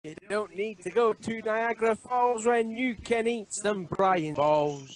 You don't need to go to Niagara Falls when you can eat some Brian balls.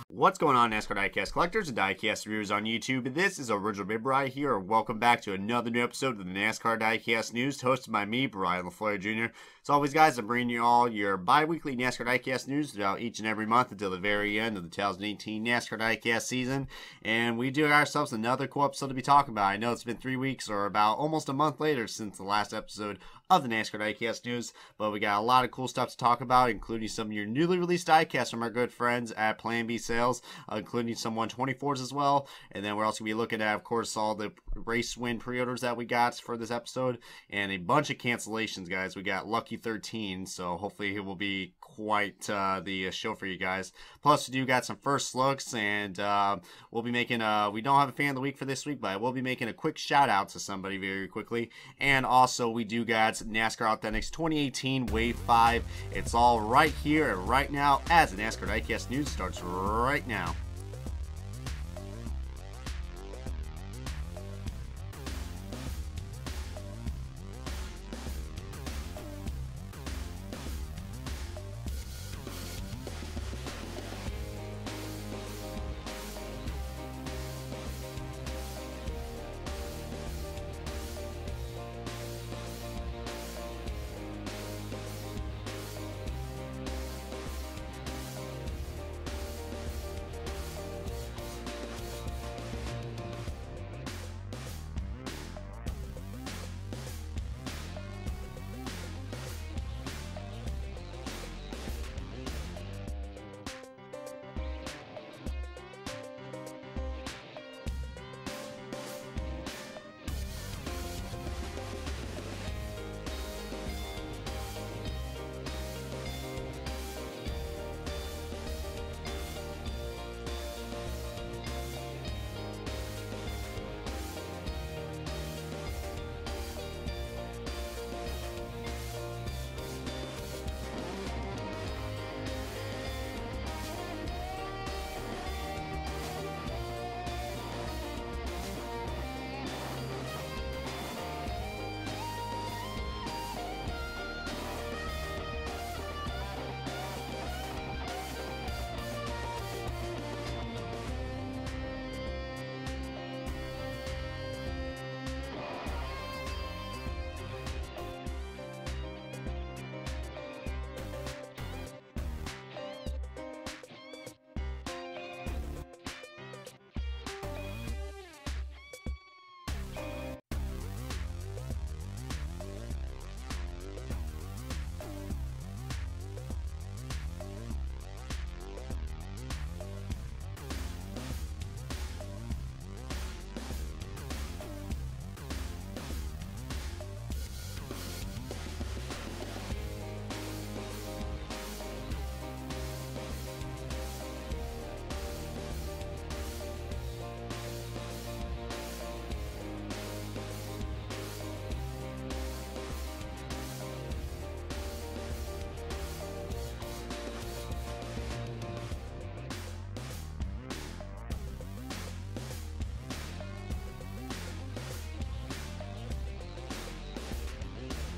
What's going on, NASCAR Diecast collectors and Diecast viewers on YouTube? This is Original Big Bri here. Welcome back to another new episode of the NASCAR Diecast News, hosted by me, Brian LaFleur Jr. As always, guys, I'm bringing you all your bi-weekly NASCAR Diecast news throughout each and every month until the very end of the 2018 NASCAR Diecast season. And we do ourselves another cool episode to be talking about. I know it's been 3 weeks or about almost a month later since the last episode of the NASCAR Diecast news, but we got a lot of cool stuff to talk about, including some of your newly released diecasts from our good friends at Plan B Sales, including some 124s as well. And then we're also going to be looking at, of course, all the race win pre-orders that we got for this episode, and a bunch of cancellations, guys. We got lucky 13, so hopefully it will be quite the show for you guys. Plus, we do got some first looks, and we'll be making we don't have a fan of the week for this week, but I will be making a quick shout out to somebody very quickly. And also, we do got NASCAR Authentics 2018 Wave 5. It's all right here and right now as the NASCAR Diecast news starts right now.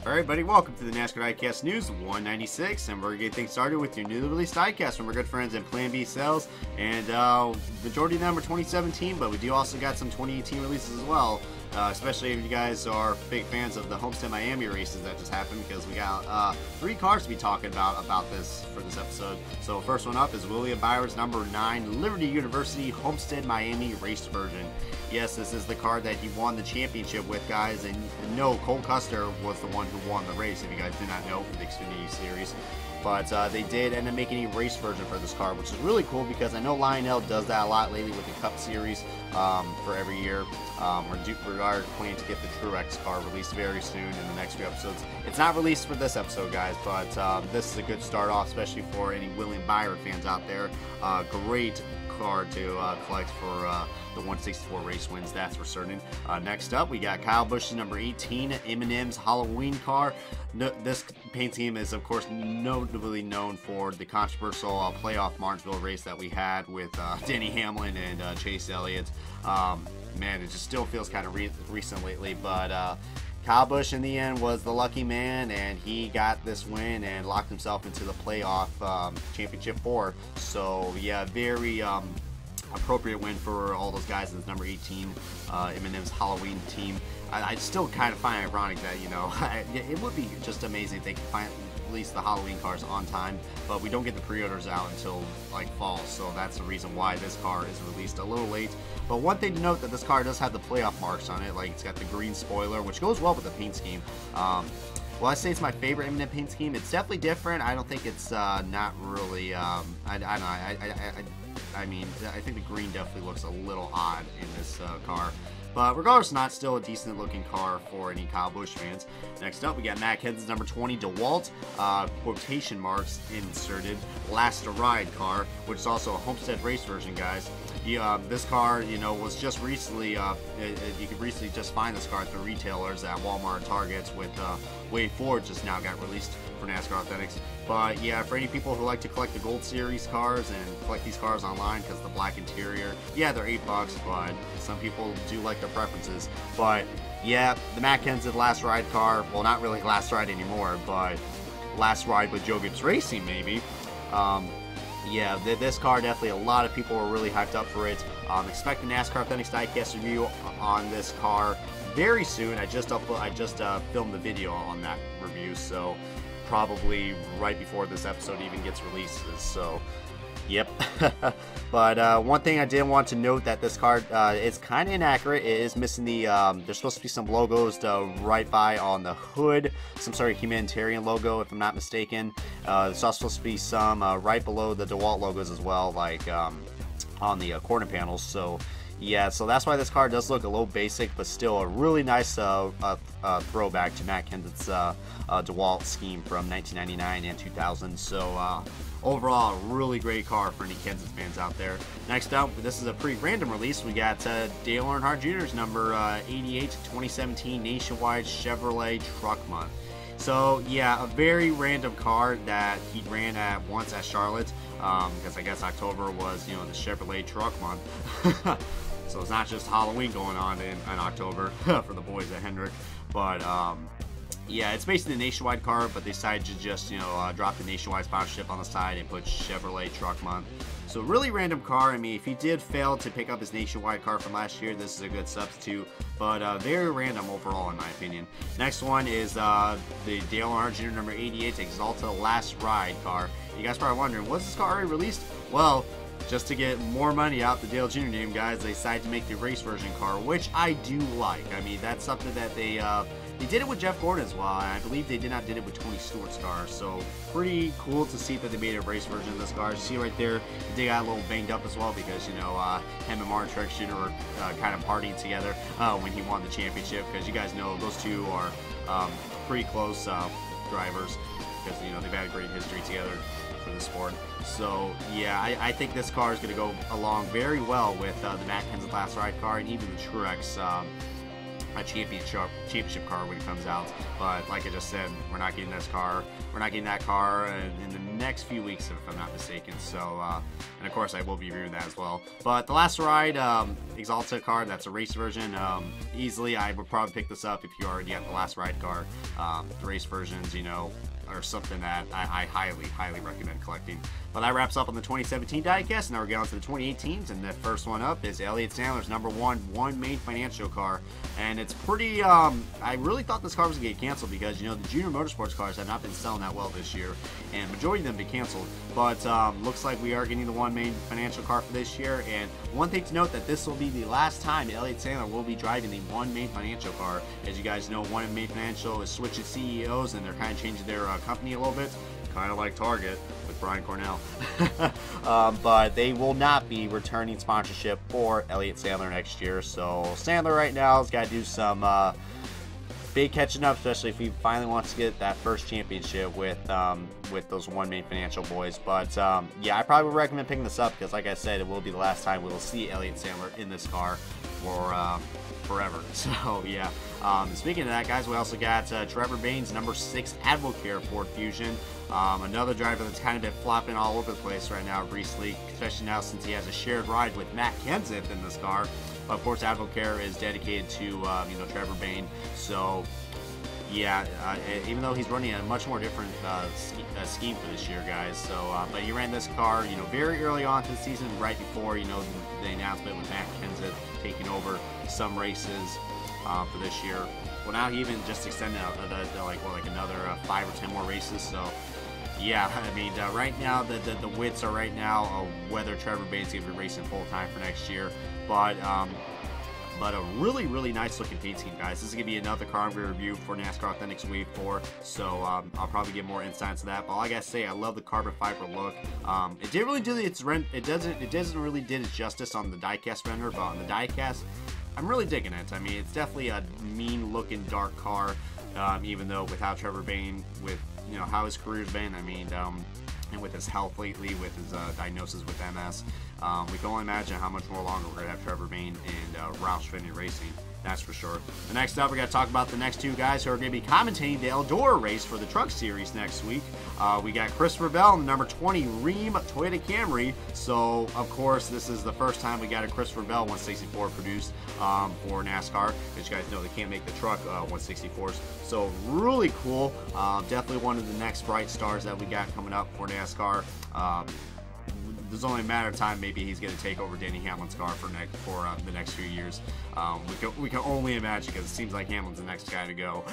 Alright, buddy, welcome to the NASCAR Diecast News 196, and we're going to get things started with your newly released diecast from our good friends at Plan B Sales, and majority of them are 2017, but we do also got some 2018 releases as well, especially if you guys are big fans of the Homestead Miami races that just happened, because we got 3 cars to be talking about this for this episode. So first one up is William Byron's number 9 Liberty University Homestead Miami race version. Yes, this is the car that he won the championship with, guys, and no, Cole Custer was the one who won the race, if you guys did not know, for the Xfinity Series. But they did end up making a race version for this car, which is really cool because I know Lionel does that a lot lately with the Cup Series for every year. We are planning to get the Truex car released very soon in the next few episodes. It's not released for this episode, guys, but this is a good start off, especially for any William Byron fans out there. Great car to collect for the 164 race wins, that's for certain. Next up, we got Kyle Busch's number 18 Eminem's Halloween car. This paint scheme is, of course, notably known for the controversial playoff Martinsville race that we had with Denny Hamlin and Chase Elliott. Man, it just still feels kind of recent lately, but Kyle Busch in the end was the lucky man, and he got this win and locked himself into the playoff championship 4. So yeah, very appropriate win for all those guys in this number 18 Eminem's Halloween team. I still kind of find it ironic that, you know, it would be just amazing if they could release the Halloween cars on time, but we don't get the pre-orders out until like fall, so that's the reason why this car is released a little late. But one thing to note, that this car does have the playoff marks on it. Like, it's got the green spoiler, which goes well with the paint scheme. Well, I say it's my favorite Eminem paint scheme. It's definitely different. I don't think it's not really. I mean, I think the green definitely looks a little odd in this car. But regardless, not still a decent looking car for any Kyle Busch fans. Next up, we got Matt Kenseth's number 20 DeWalt, quotation marks inserted, last to ride car, which is also a Homestead race version, guys. This car, you know, was just recently, you could recently just find this car at the retailers at Walmart and Targets, with Wave 4 just now got released for NASCAR Authentics. But yeah, for any people who like to collect the Gold Series cars and collect these cars online because the black interior, yeah, they're $8, but some people do like their preferences. But yeah, the Matt Kenseth last ride car, well, not really last ride anymore, but last ride with Joe Gibbs Racing maybe. Yeah, this car, definitely a lot of people were really hyped up for it. Expect the NASCAR Authentics Diecast review on this car very soon. I just filmed the video on that review, so probably right before this episode even gets released. So yep. But one thing I did want to note, that this card is kind of inaccurate. It is missing the, there's supposed to be some logos to right by on the hood, some sort of humanitarian logo, if I'm not mistaken. There's also supposed to be some right below the DeWalt logos as well, like on the corner panels. So yeah, so that's why this car does look a little basic, but still a really nice throwback to Matt Kenseth's DeWalt scheme from 1999 and 2000. So overall, a really great car for any Kenseth fans out there. Next up, this is a pretty random release. We got Dale Earnhardt Jr.'s number 88 2017 Nationwide Chevrolet Truck Month. So yeah, a very random car that he ran at once at Charlotte, because I guess October was, you know, the Chevrolet Truck Month. So it's not just Halloween going on in October for the boys at Hendrick. But yeah, it's basically a Nationwide car, but they decided to just, you know, drop the Nationwide sponsorship on the side and put Chevrolet Truck Month. So really random car. I mean, if he did fail to pick up his Nationwide car from last year, this is a good substitute, but very random overall in my opinion. Next one is the Dale Earnhardt Jr. number 88 Exalta Last Ride car. You guys probably wondering, was this car already released? Well, just to get more money out the Dale Jr. name, guys, they decided to make the race version car, which I do like. I mean, that's something that they did it with Jeff Gordon as well, and I believe they did it with Tony Stewart's car. So pretty cool to see that they made a race version of this car. You see right there, they got a little banged up as well because, you know, him and Martin Truex Jr. were kind of partying together when he won the championship, because you guys know those two are pretty close drivers, because, you know, they've had a great history together for the sport. So yeah, I think this car is going to go along very well with the Matt Kenseth Last Ride car, and even the Truex championship car when it comes out. But like I just said, we're not getting this car. We're not getting that car in the next few weeks, if I'm not mistaken. So, and of course I will be reviewing that as well. But the Last Ride Exalta car, that's a race version. Easily, I would probably pick this up if you already have the Last Ride car. The race versions, you know, are something that I highly recommend collecting. But that wraps up on the 2017 diecast. Now we're going to the 2018s, and the first one up is Elliott Sadler's number one main financial car. And it's pretty, I really thought this car was going to get canceled because, you know, the junior motorsports cars have not been selling that well this year, and majority of them have been canceled. But looks like we are getting the one main financial car for this year. And one thing to note, that this will be the last time Elliott Sadler will be driving the one main financial car. As you guys know, one main financial is switching CEOs, and they're kind of changing their company a little bit, kind of like Target with Brian Cornell. But they will not be returning sponsorship for Elliott Sadler next year. So Sadler right now has got to do some big catching up, especially if he finally wants to get that first championship with those one main financial boys. But yeah, I probably would recommend picking this up because, like I said, it will be the last time we will see Elliott Sadler in this car for forever. So yeah. Speaking of that, guys, we also got Trevor Baynes, number 6 Advocare Ford Fusion. Another driver that's kind of been flopping all over the place right now recently, especially now since he has a shared ride with Matt Kenseth in this car. But of course, Advocare is dedicated to you know, Trevor Baynes. So yeah, even though he's running a much more different scheme for this year, guys. So, but he ran this car, you know, very early on to the season, right before, you know, the announcement with Matt Kenseth taking over some races for this year. Well, now he even just extended like another 5 or 10 more races. So yeah, I mean, right now the wits are right now whether Trevor Baynes is going to be racing full time for next year. But a really nice looking paint scheme, guys. This is gonna be another car I'm gonna review for NASCAR Authentics Wave 4, so I'll probably get more insight into that. But all I gotta say, I love the carbon fiber look. It didn't really do it doesn't really did its justice on the diecast render, but on the diecast, I'm really digging it. I mean, it's definitely a mean looking dark car, even though without Trevor Baynes, with, you know, how his career's been, I mean, and with his health lately, with his diagnosis with MS, we can only imagine how much more longer we're going to have Trevor Baynes and Roush Finney racing. That's for sure. The next up, we're going to talk about the next 2 guys who are going to be commentating the Eldora race for the Truck Series next week. We got Christopher Bell in the number 20 Rheem Toyota Camry. So, of course, this is the first time we got a Christopher Bell 164 produced for NASCAR. As you guys know, they can't make the truck 164s. So, really cool. Definitely one of the next bright stars that we got coming up for NASCAR. There's only a matter of time. Maybe he's going to take over Denny Hamlin's car for the next few years. We can only imagine, because it seems like Hamlin's the next guy to go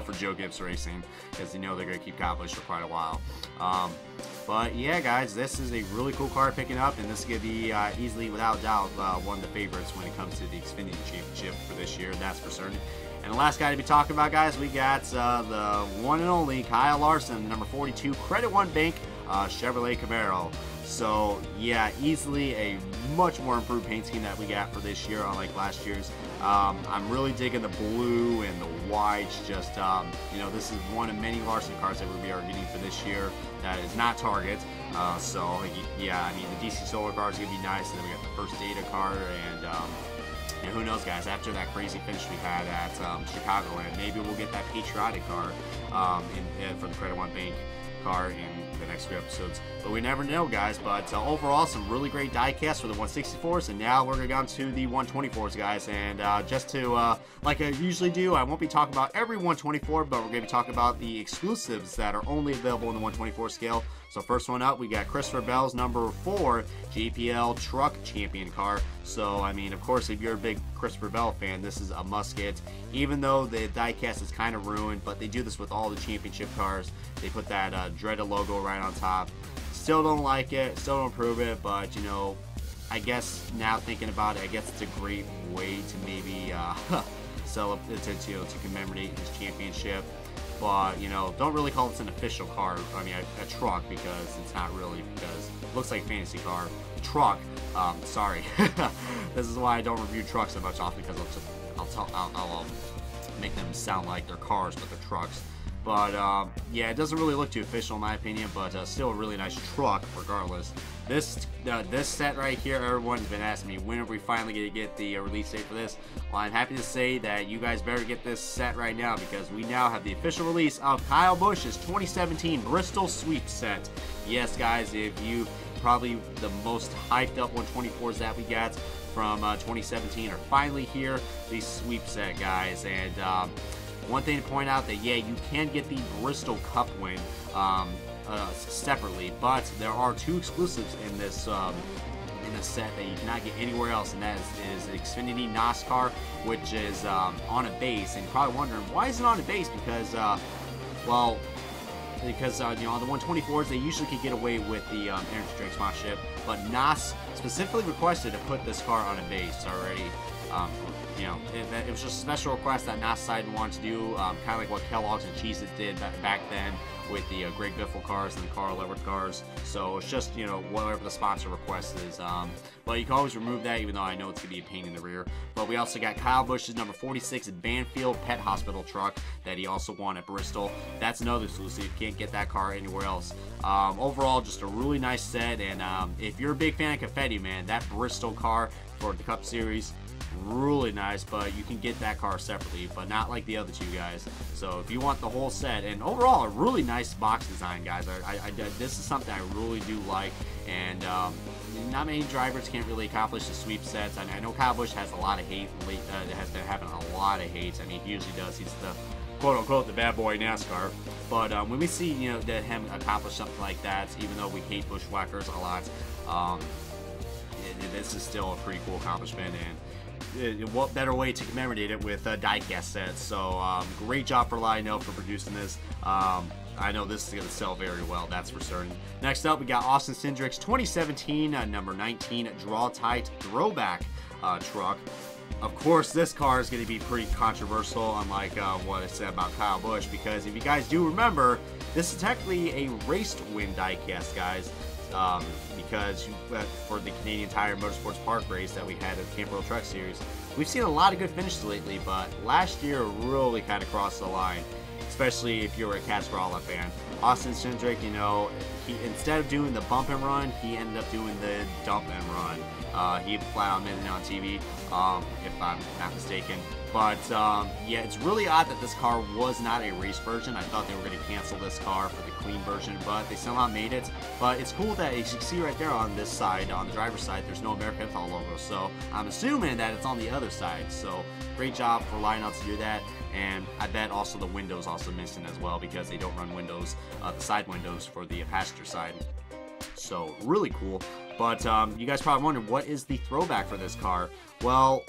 for Joe Gibbs Racing, because you know they're going to keep Kyle Busch for quite a while. But yeah, guys, this is a really cool car picking up, and this is going to be easily, without doubt, one of the favorites when it comes to the Xfinity Championship for this year. That's for certain. And the last guy to be talking about, guys, we got the one and only Kyle Larson, number 42 Credit One Bank Chevrolet Camaro. So yeah, easily a much more improved paint scheme that we got for this year, unlike last year's. I'm really digging the blue and the whites. Just you know, this is one of many Larson cars that we are getting for this year that is not Target. So yeah, I mean, the DC Solar car is gonna be nice, and then we got the first Data car, and who knows, guys, after that crazy finish we had at Chicagoland, maybe we'll get that patriotic car for the Credit One Bank car in the next few episodes. But we never know, guys. But overall, some really great diecast for the 164s, and now we're going to go on to the 124s, guys. And just to, like I usually do, I won't be talking about every 124, but we're going to be talking about the exclusives that are only available in the 124 scale. So first one up, we got Christopher Bell's number 4 JPL Truck Champion car. So, I mean, of course, if you're a big Christopher Bell fan, this is a must-get. Even though the diecast is kind of ruined, but they do this with all the championship cars. They put that dreaded logo right on top. Still don't like it, still don't approve it, but, you know, I guess now thinking about it, I guess it's a great way to maybe to commemorate his championship. But, you know, don't really call this an official car, I mean, a truck, because it's not really, because it looks like a fantasy car. Truck, sorry. This is why I don't review trucks so much often, because I'll make them sound like they're cars, but they're trucks. But, yeah, it doesn't really look too official in my opinion, but still a really nice truck regardless. This set right here, everyone's been asking me, when are we finally going to get the release date for this? Well, I'm happy to say that you guys better get this set right now, because we now have the official release of Kyle Busch's 2017 Bristol Sweep set. Yes, guys, if you probably the most hyped up 124s that we got from 2017 are finally here, the Sweep set, guys. And one thing to point out, that yeah, you can get the Bristol Cup win separately, but there are 2 exclusives in this set that you cannot get anywhere else, and that is Xfinity NASCAR, which is on a base. And you're probably wondering, why is it on a base? Because well, because you know, on the 124s they usually can get away with the energy drink sponsorship, but NAS specifically requested to put this car on a base already. You know, it was just a special request that NAS decided wanted to do, kind of like what Kellogg's and Cheez-Its did back then with the Greg Biffle cars and the Carl Edwards cars. So it's just, you know, whatever the sponsor request is. But you can always remove that, even though I know it's going to be a pain in the rear. But we also got Kyle Busch's number 46 Banfield Pet Hospital truck that he also won at Bristol. That's another exclusive. You can't get that car anywhere else. Overall, just a really nice set. And if you're a big fan of confetti, man, that Bristol car for the Cup Series, really nice, but you can get that car separately, but not like the other two guys. So if you want the whole set, and overall a really nice box design, guys. This is something I really do like, and not many drivers can't really accomplish the sweep sets. I know Kyle Busch has a lot of hate, has been having a lot of hate. I mean, he usually does. He's the quote-unquote the bad boy NASCAR, but when we see that him accomplish something like that, even though we hate bushwhackers a lot, this is still a pretty cool accomplishment, and what better way to commemorate it with die-cast sets. So great job for Lionel for producing this. I know this is going to sell very well, that's for certain. Next up, we got Austin Cindric's 2017 number 19 Draw-Tite Throwback truck. Of course, this car is going to be pretty controversial, unlike what I said about Kyle Busch, because if you guys do remember, this is technically a race to win diecast, guys, because for the Canadian Tire Motorsports Park race that we had at the Camp World Truck Series, we've seen a lot of good finishes lately, but last year really kind of crossed the line, especially if you're a Keselowski fan. Austin Cindric, he instead of doing the bump and run, he ended up doing the dump and run. He flat out admitted on TV, if I'm not mistaken. But yeah, it's really odd that this car was not a race version. I thought they were going to cancel this car for the clean version, but they somehow made it. But it's cool that, as you can see right there on this side, on the driver's side, there's no American Menthol logo. So I'm assuming that it's on the other side. So great job for Lionel to do that. And I bet also the windows also missing as well, because they don't run windows, the side windows for the passenger side. So really cool. But you guys probably wonder, what is the throwback for this car? Well,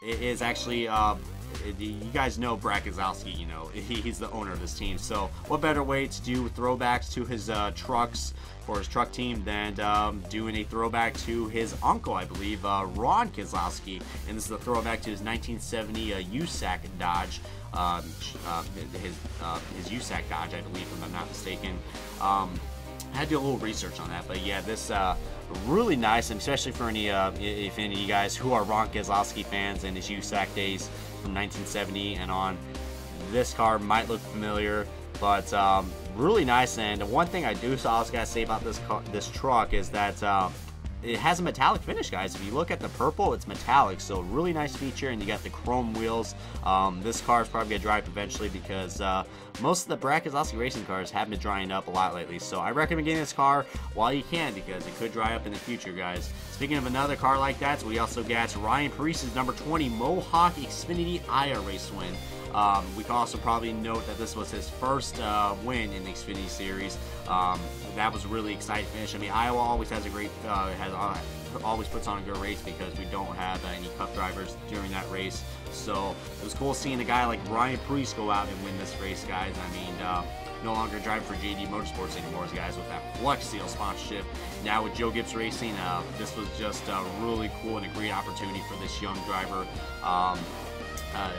it is actually, you guys know Brad Keselowski, he's the owner of this team. So what better way to do throwbacks to his trucks for his truck team than doing a throwback to his uncle, I believe, Ron Keselowski. And this is a throwback to his 1970 USAC Dodge. His USAC Dodge, I believe, if I'm not mistaken. I had to do a little research on that, but yeah, this really nice, and especially for any if any of you guys who are Ron Keselowski fans and his USAC days from 1970 and on, this car might look familiar, but really nice. And one thing I also gotta say about this truck is that it has a metallic finish, guys. If you look at the purple, it's metallic, so really nice feature. And you got the chrome wheels. This car is probably gonna dry up eventually, because most of the Brad Keselowski racing cars have been drying up a lot lately. So I recommend getting this car while you can, because it could dry up in the future, guys. Speaking of another car like that, we also got Ryan Parese's number 20 Mohawk Xfinity Aya race win. We can also probably note that this was his first win in the Xfinity Series. That was a really exciting finish. I mean, Iowa always has a great, always puts on a good race, because we don't have any Cup drivers during that race. So it was cool seeing a guy like Ryan Parese go out and win this race, guys. I mean, no longer driving for JD Motorsports anymore, guys, with that Flex Seal sponsorship. Now with Joe Gibbs Racing, this was just really cool and a great opportunity for this young driver.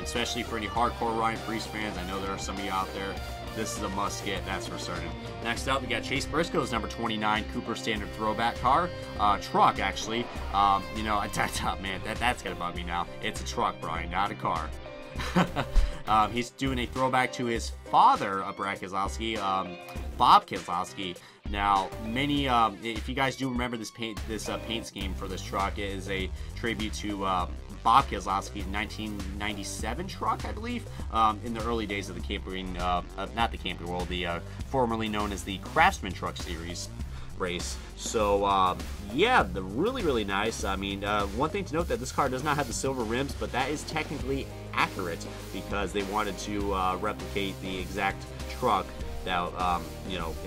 Especially for any hardcore Ryan Parese fans. I know there are some of you out there. This is a must get, that's for certain. Next up, we got Chase Briscoe's number 29 Cooper Standard throwback car, truck actually. Man, that's gonna bug me now. It's a truck, Brian, not a car. He's doing a throwback to his father, Brad Keselowski, Bob Keselowski. Now, many, if you guys do remember this paint scheme for this truck, it is a tribute to Bob Keselowski's 1997 truck, I believe, in the early days of the Camping, not the Camping World, the formerly known as the Craftsman Truck Series race. So, yeah, really nice. I mean, one thing to note, that this car does not have the silver rims, but that is technically accurate, because they wanted to replicate the exact truck that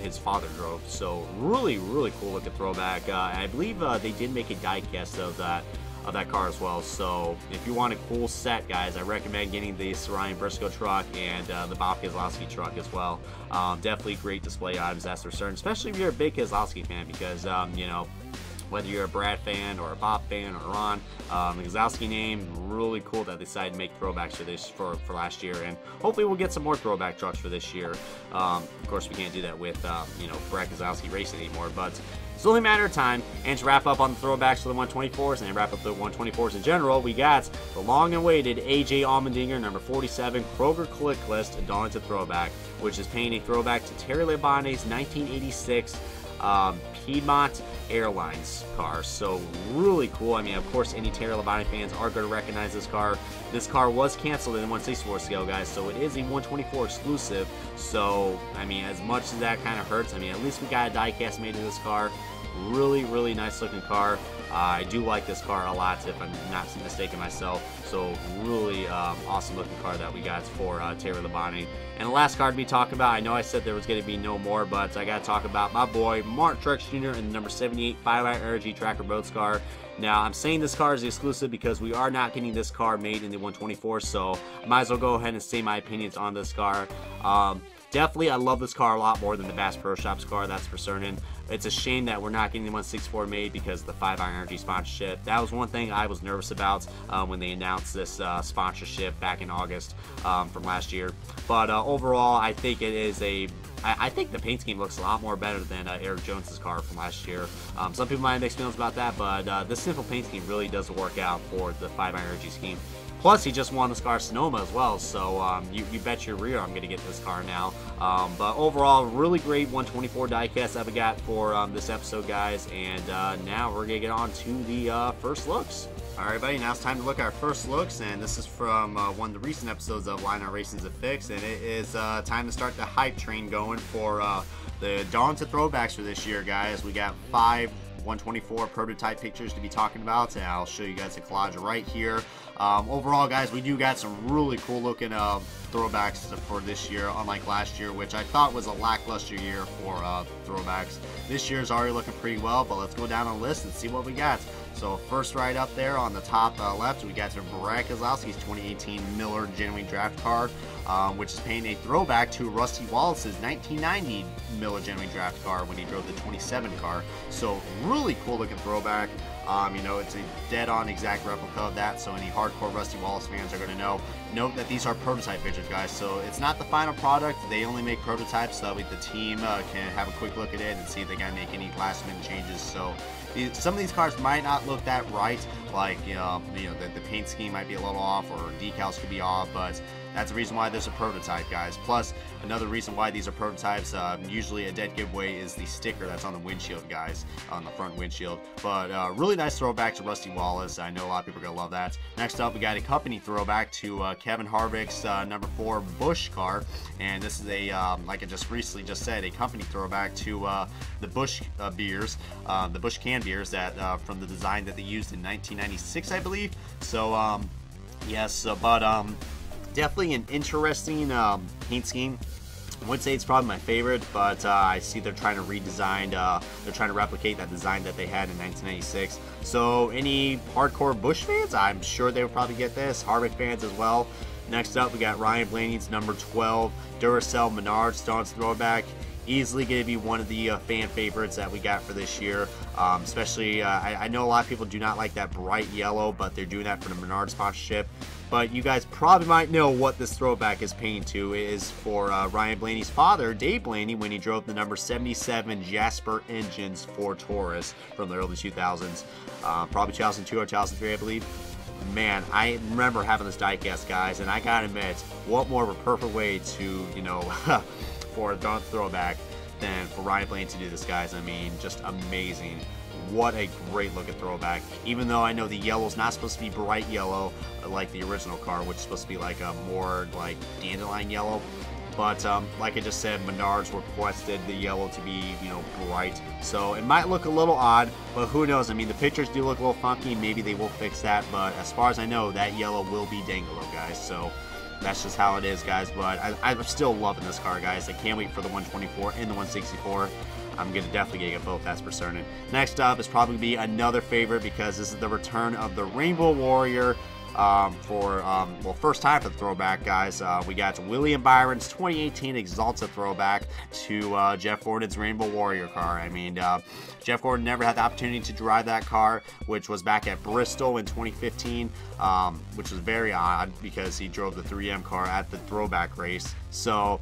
his father drove. So really cool looking throwback. I believe they did make a die cast of that car as well. So if you want a cool set, guys, I recommend getting the Ryan Briscoe truck and the Bob Keselowski truck as well. Definitely great display items, that's for certain, especially if you're a big Keselowski fan, because whether you're a Brad fan or a Bob fan or Ron, the Keselowski name, really cool that they decided to make throwbacks for this for last year, and hopefully we'll get some more throwback trucks for this year. Of course, we can't do that with Brad Keselowski racing anymore, but it's only a matter of time. And to wrap up on the throwbacks for the 124s and wrap up the 124s in general, we got the long-awaited AJ Allmendinger number 47 Kroger Click List Dawn to Throwback, which is paying a throwback to Terry Labonte's 1986 Piedmont Airlines car. So really cool. I mean, of course, any Terry Labonte fans are going to recognize this car. This car was canceled in 1/64 scale, guys, so it is a 1/24 exclusive. So, I mean, as much as that kind of hurts, I mean, at least we got a diecast made of this car. Really, really nice looking car. I do like this car a lot, if I'm not mistaken myself. So really awesome looking car that we got for Terry Labonte. And the last car to be talking about, I know I said there was going to be no more, but I got to talk about my boy Martin Truex Jr. in the number 78 5-iron Energy Tracker Boats car. Now, I'm saying this car is exclusive because we are not getting this car made in the 124, so I might as well go ahead and say my opinions on this car. Definitely, I love this car a lot more than the Bass Pro Shops car, that's for certain. It's a shame that we're not getting the 164 made because of the 5-iron Energy sponsorship. That was one thing I was nervous about when they announced this sponsorship back in August from last year. But overall, I think it is a... I think the paint scheme looks a lot more better than Erik Jones's car from last year. Some people might have mixed feelings about that, but this simple paint scheme really does work out for the 5-iron Energy scheme. Plus, he just won the SCAR Sonoma as well, so you bet your rear I'm going to get this car now. But overall, really great 124 diecast that we got for this episode, guys. And now we're going to get on to the first looks. All right, buddy, now it's time to look at our first looks, and this is from one of the recent episodes of Line Out Racing's A Fix, and it is time to start the hype train going for the Dawn to Throwbacks for this year, guys. We got 5 124 prototype pictures to be talking about, and I'll show you guys a collage right here. Overall, guys, we do got some really cool looking throwbacks for this year, unlike last year, which I thought was a lackluster year for throwbacks. This year's already looking pretty well, but let's go down on the list and see what we got. So first, right up there on the top left, we got Brad Keselowski's 2018 Miller Genuine Draft car, which is paying a throwback to Rusty Wallace's 1990 Miller Genuine Draft car when he drove the 27 car. So really cool looking throwback. You know, it's a dead-on exact replica of that, so any hardcore Rusty Wallace fans are going to know. Note that these are prototype pictures, guys, so it's not the final product. They only make prototypes so that way the team can have a quick look at it and see if they got to make any last-minute changes. So some of these cars might not look that right, like the paint scheme might be a little off or decals could be off, but that's the reason why there's a prototype, guys. Plus, another reason why these are prototypes, usually a dead giveaway is the sticker that's on the windshield, guys, on the front windshield. But really nice throwback to Rusty Wallace. I know a lot of people are going to love that. Next up, we got a company throwback to Kevin Harvick's number 4 Busch car. And this is a, like I just recently said, a company throwback to the Busch beers, the Busch can beers that from the design that they used in 1996, I believe. So, yes, but definitely an interesting paint scheme. I would say it's probably my favorite, but I see they're trying to redesign, they're trying to replicate that design that they had in 1996. So any hardcore Busch fans, I'm sure they would probably get this. Harvick fans as well. Next up, we got Ryan Blaney's number 12 Duracell Menards Dawn's Throwback. Easily going to be one of the fan favorites that we got for this year. Especially, I know a lot of people do not like that bright yellow, but they're doing that for the Menards sponsorship. But you guys probably might know what this throwback is paying to. It is for Ryan Blaney's father, Dave Blaney, when he drove the number 77 Jasper engines for Taurus from the early 2000s. Probably 2002 or 2003, I believe. Man, I remember having this diecast, guys, and I gotta admit, what more of a perfect way to, you know, for a Dawn throwback than for Ryan Blaney to do this, guys. I mean, just amazing. What a great looking throwback. Even though I know the yellow's not supposed to be bright yellow like the original car, which is supposed to be like a more like dandelion yellow. But like I just said, Menards requested the yellow to be, you know, bright. So it might look a little odd, but who knows? I mean, the pictures do look a little funky. Maybe they will fix that. But as far as I know, that yellow will be Dangalo, guys. So that's just how it is, guys. But I'm still loving this car, guys. I can't wait for the 124 and the 164. I'm going to definitely get both, that's for certain. Next up is probably be another favorite because this is the return of the Rainbow Warrior well, first time for the throwback, guys. We got William Byron's 2018 Exalta throwback to Jeff Gordon's Rainbow Warrior car. I mean, Jeff Gordon never had the opportunity to drive that car, which was back at Bristol in 2015, which was very odd because he drove the 3M car at the throwback race. So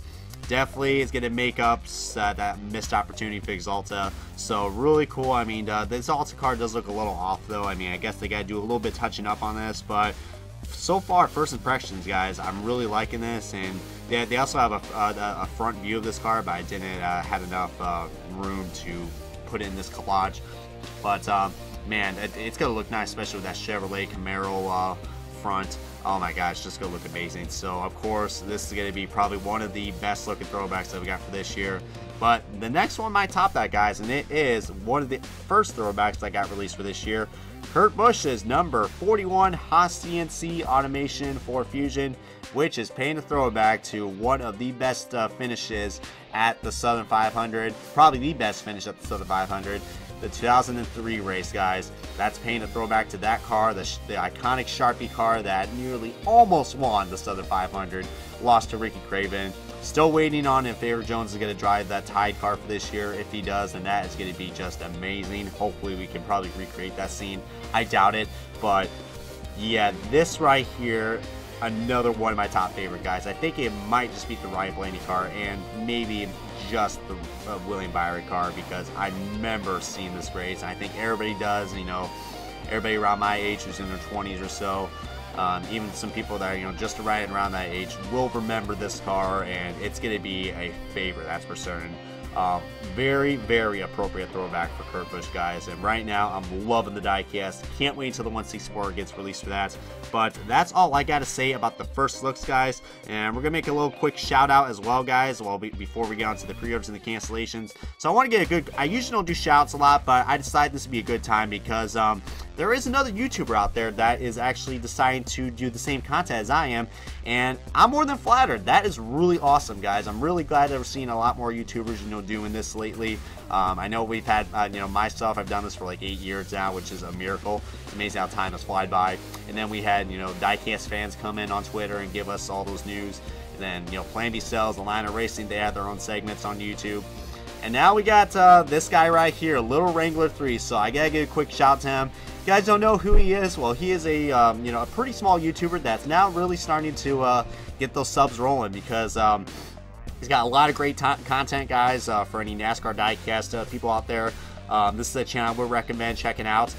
definitely is going to make up that missed opportunity for Exalta. So really cool. I mean, the Exalta car does look a little off, though. I mean, I guess they got to do a little bit touching up on this, but so far, first impressions, guys, I'm really liking this. And they also have a front view of this car, but I didn't have enough room to put it in this collage. But man, it's gonna look nice, especially with that Chevrolet Camaro front. Oh my gosh, it's just gonna look amazing. So of course, this is gonna be probably one of the best looking throwbacks that we got for this year. But the next one might top that, guys, and it is one of the first throwbacks that got released for this year. Kurt Busch's number 41 Haas CNC Automation Ford Fusion, which is paying a throwback to one of the best finishes at the Southern 500, probably the best finish at the Southern 500. The 2003 race, guys. That's paying a throwback to that car, the iconic Sharpie car that nearly almost won the Southern 500, lost to Ricky Craven. Still waiting on if Erik Jones is going to drive that Tide car for this year. If he does, then that is going to be just amazing. Hopefully we can probably recreate that scene. I doubt it, but yeah, this right here, another one of my top favorite guys. I think it might just beat the Ryan Blaney car and maybe just the William Byron car, because I remember seeing this race. I think everybody does, you know, everybody around my age who's in their 20s or so, even some people that are, you know, just right around that age will remember this car, and it's going to be a favorite, that's for certain. Very, very appropriate throwback for Kurt Busch, guys. And right now, I'm loving the diecast. Can't wait until the 164 gets released for that. But that's all I got to say about the first looks, guys. And we're going to make a little quick shout out as well, guys, before we get on to the pre-orders and the cancellations. So I want to get a good, I usually don't do shouts a lot, but I decided this would be a good time because there is another YouTuber out there that is actually deciding to do the same content as I am, and I'm more than flattered. That is really awesome, guys. I'm really glad that we're seeing a lot more YouTubers, you know, doing this lately. I know we've had, you know, myself, I've done this for like 8 years now, which is a miracle. Amazing how time has flied by. And then we had, you know, diecast fans come in on Twitter and give us all those news. And then, you know, Plan B Sells, Atlanta Racing, they have their own segments on YouTube. And now we got this guy right here, Little Wrangler 3. So I gotta give a quick shout to him. You guys don't know who he is? Well, he is a you know, a pretty small YouTuber that's now really starting to get those subs rolling, because he's got a lot of great content, guys, for any NASCAR diecast people out there. This is a channel I would recommend checking out.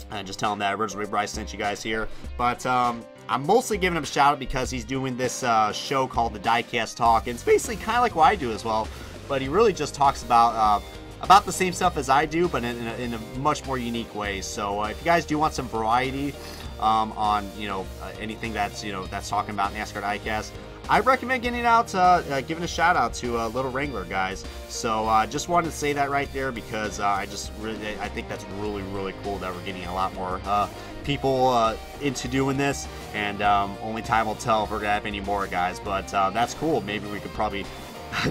And just tell him that originally Bryce sent you guys here. But I'm mostly giving him a shout out because he's doing this show called the Diecast Talk, and it's basically kind of like what I do as well. But he really just talks about the same stuff as I do, but in a much more unique way. So if you guys do want some variety on, you know, anything that's, you know, that's talking about NASCAR diecast, I recommend getting out, giving a shout out to Little Wrangler, guys. So just wanted to say that right there, because I think that's really, really cool that we're getting a lot more people into doing this, and only time will tell if we're gonna have any more, guys. But that's cool. Maybe we could probably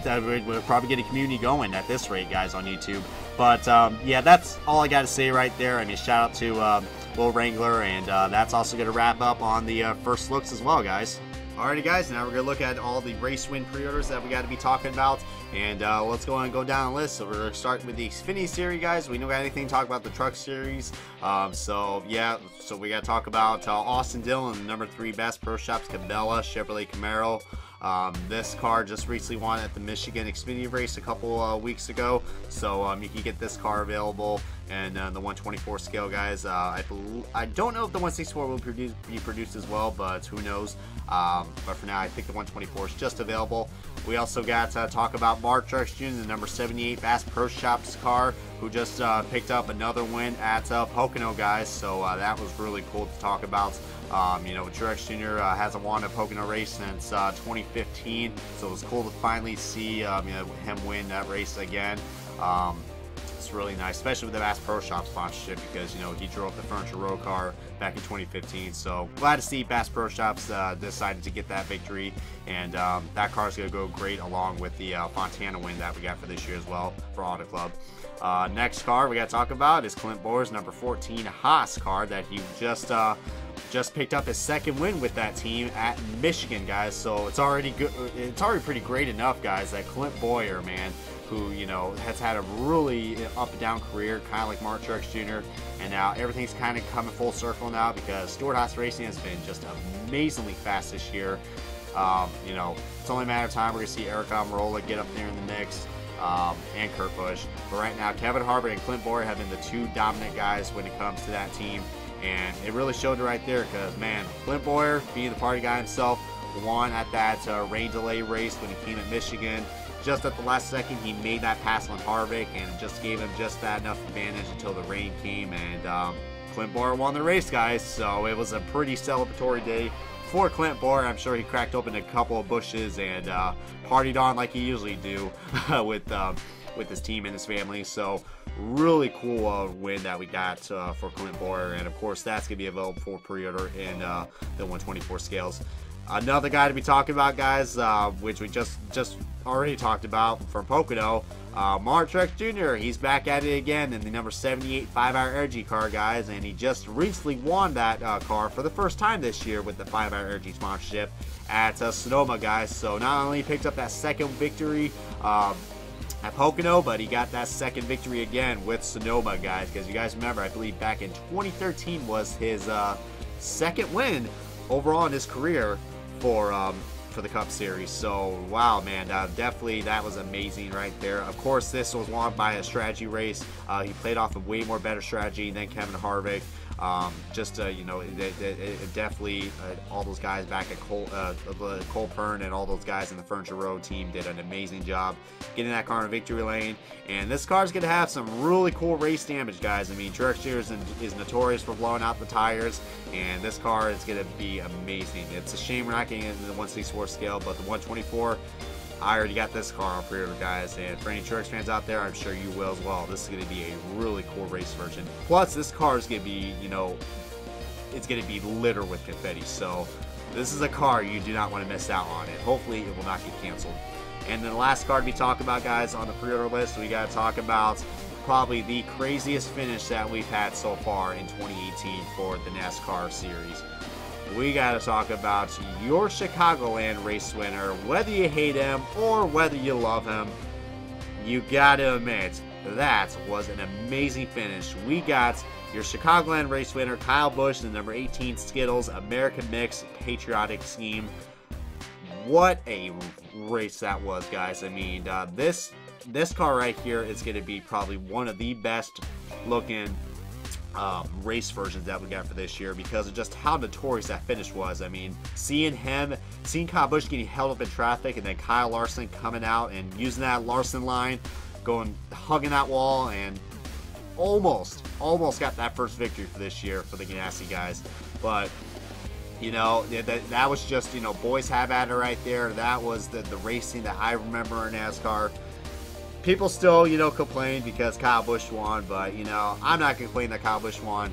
we'll probably get a community going at this rate, guys, on YouTube. But yeah, that's all I got to say right there. I mean, shout out to Little Wrangler, and that's also going to wrap up on the first looks as well, guys. Alrighty, guys, now we're going to look at all the race win pre-orders that we got to be talking about, and let's go and go down the list. So we're going to start with the Xfinity Series, guys. We don't got anything to talk about the Truck Series, so yeah, so we got to talk about Austin Dillon, number 3 Bass Pro Shops Cabela Chevrolet Camaro. This car just recently won at the Michigan Xfinity race a couple weeks ago, so you can get this car available. And the 124 scale, guys, I don't know if the 164 will be produced as well, but who knows. But for now, I think the 124 is just available. We also got to talk about Mark Truex Jr., the number 78 Bass Pro Shops car, who just picked up another win at Pocono, guys. So that was really cool to talk about. You know, Truex Jr. Hasn't won a Pocono race since 2015, so it was cool to finally see you know, him win that race again. It's really nice, especially with the Bass Pro Shop sponsorship, because, you know, he drove the Furniture Row car back in 2015. So glad to see Bass Pro Shops decided to get that victory, and that car is going to go great along with the Fontana win that we got for this year as well for Auto Club. Next car we got to talk about is Clint Bowyer's number 14 Haas car that he just picked up his second win with that team at Michigan, guys. So it's already good. It's already pretty great enough, guys, that Clint Bowyer, man, who, you know, has had a really up and down career, kind of like Mark Truex Jr., and now everything's kind of coming full circle now, because Stewart-Haas Racing has been just amazingly fast this year. You know, it's only a matter of time we're going to see Erik Amirola get up there in the mix, and Kurt Busch. But right now, Kevin Harvick and Clint Bowyer have been the 2 dominant guys when it comes to that team, and it really showed it right there, because, man, Clint Bowyer, being the party guy himself, won at that rain delay race when he came at Michigan. just at the last second, he made that pass on Harvick, and it just gave him just that enough advantage until the rain came, and Clint Bowyer won the race, guys. So it was a pretty celebratory day for Clint Bowyer. I'm sure he cracked open a couple of Bushes and partied on like he usually do with his team and his family. So really cool win that we got for Clint Bowyer, and of course that's gonna be available for pre-order in the 124 scales. Another guy to be talking about, guys, which we just already talked about from Pocono, Centrex Jr. He's back at it again in the number 78 5-hour energy car, guys, and he just recently won that car for the first time this year with the 5-hour energy sponsorship at Sonoma, guys. So not only picked up that second victory at Pocono, but he got that second victory again with Sonoma, guys, because you guys remember, I believe back in 2013 was his second win overall in his career for the Cup Series. So wow, man, definitely that was amazing right there. Of course, this was won by a strategy race. He played off a way more better strategy than Kevin Harvick. You know, definitely all those guys back at Cole Pern and all those guys in the Furniture Row team did an amazing job getting that car in victory lane. And this car is going to have some really cool race damage, guys. I mean, Truex Jr. is notorious for blowing out the tires, and this car is going to be amazing. It's a shame we're not getting into the 164 scale, but the 124, I already got this car on pre-order, guys, and for any Truex fans out there, I'm sure you will as well. This is going to be a really cool race version. Plus, this car is going to be, you know, it's going to be littered with confetti. So this is a car you do not want to miss out on, and hopefully it will not get canceled. And then the last car to be talking about, guys, on the pre-order list, we got to talk about probably the craziest finish that we've had so far in 2018 for the NASCAR series. We got to talk about your Chicagoland race winner. Whether you hate him or whether you love him, you got to admit that was an amazing finish. We got your Chicagoland race winner, Kyle Busch, the number 18 Skittles American Mix Patriotic Scheme. What a race that was, guys. I mean, this car right here is going to be probably one of the best looking race versions that we got for this year because of just how notorious that finish was. I mean, seeing Kyle Busch getting held up in traffic, and then Kyle Larson coming out and using that Larson line, hugging that wall, and almost got that first victory for this year for the Ganassi guys. But you know, that was just, you know, boys have at it right there. That was the racing that I remember in NASCAR. People still, you know, complain because Kyle Busch won, but, you know, I'm not complaining that Kyle Busch won.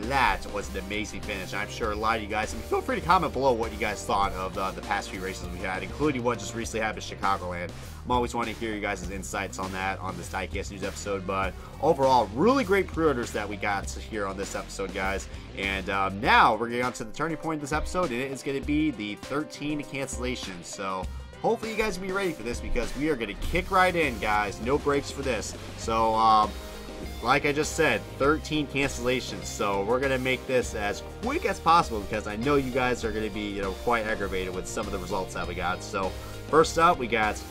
That was an amazing finish. I'm sure a lot of you guys, and feel free to comment below what you guys thought of the past few races we had, including what just recently happened in Chicagoland. I'm always wanting to hear you guys' insights on that on this Diecast News episode, but overall, really great pre-orders that we got here on this episode, guys. And now we're getting on to the turning point of this episode, and it is going to be the 13 cancellations. So hopefully you guys will be ready for this because we are going to kick right in, guys. No breaks for this. So, like I just said, 13 cancellations. So we're going to make this as quick as possible because I know you guys are going to be, you know, quite aggravated with some of the results that we got. So first up, we got,